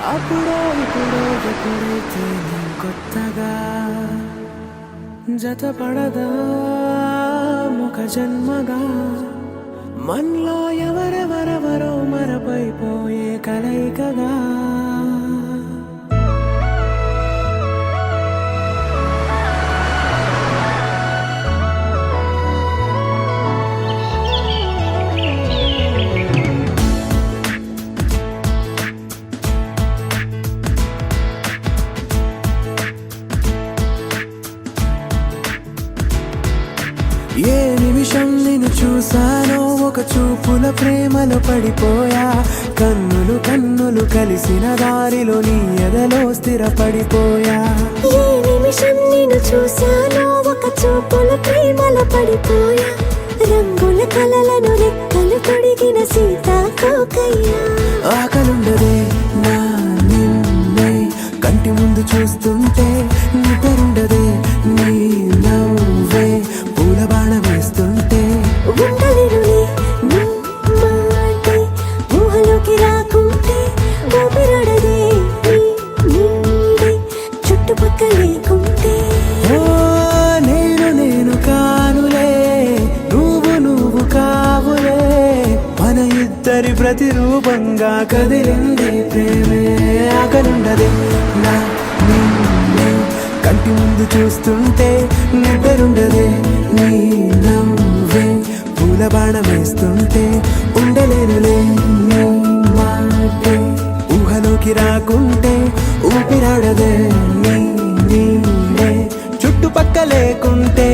అప్పుడో ఇప్పుడో ఎప్పుడైతే నీ కొత్తగా జతపడదా ముఖ జన్మగా మనలో ఎవరెవరెవరో మరపైపోయే కలయికగా ఏ నిమిషం నిన్ను చూసానో ఒక చూపుల ప్రేమలో పడిపోయా కన్నులు కన్నులు కలిసిన దారిలో నీ ఎదలో స్థిరపడిపోయా ఏ నిమిషం నిన్ను చూసానో ఒక చూపుల ప్రేమలో పడిపోయా రంగుల కలలను రెక్కలు తొడిగిన సీతాకోకయ్యా ఆకలుండదే నా నిన్నే కంటి ముందు చూస్తుంటే నిద్రుండదే నీ నవ్వే పూల బాణ వేస్తుంటే ఉండలేనులే నీ మాటే ఊహలోకి రాకుంటే ఊపిరాడదే నీ నీడే చుట్టుపక్కల లేకుంటే ఓ నేను కానులే నువ్వు కావులే మన ఇద్దరి ప్రతిరూపంగా కదిలింది ప్రేమే ఆకలుండదే నా నిన్నే కంటి ముందు చూస్తుంటే నిద్రుండదే నీ నవ్వే పూల బాణ వేస్తుంటే ఉండలేనులే నీ మాటే ఊహలోకి రాకుంటే ఊపిరాడదే నీ నీడే చుట్టుపక్క లేకుంటే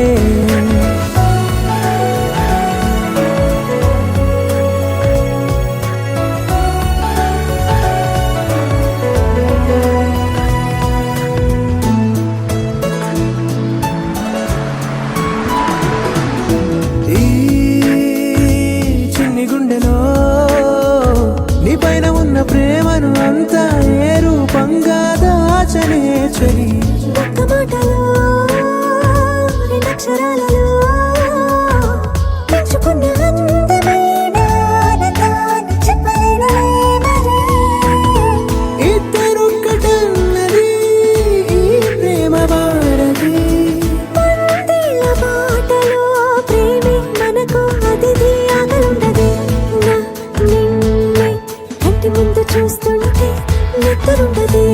ఈ చిన్ని గుండెలో నీ పైన ఉన్న ప్రేమను అంతా ఏ రూపంగా దాచనే చలి ఒక్క మాటలో రెండక్షరాలలో పెంచుకున్న అందమైన ఆనందాన్ని చెప్పలేనులే మరి. ఇద్దరొక్కటన్నది ఈ ప్రేమ భారతి వందేళ్ల బాటలో ప్రేమే మనకు అతిథి ఆగలుండదే నా నిన్నే కంటి ముందు చూస్తుంటే నిద్రుండదే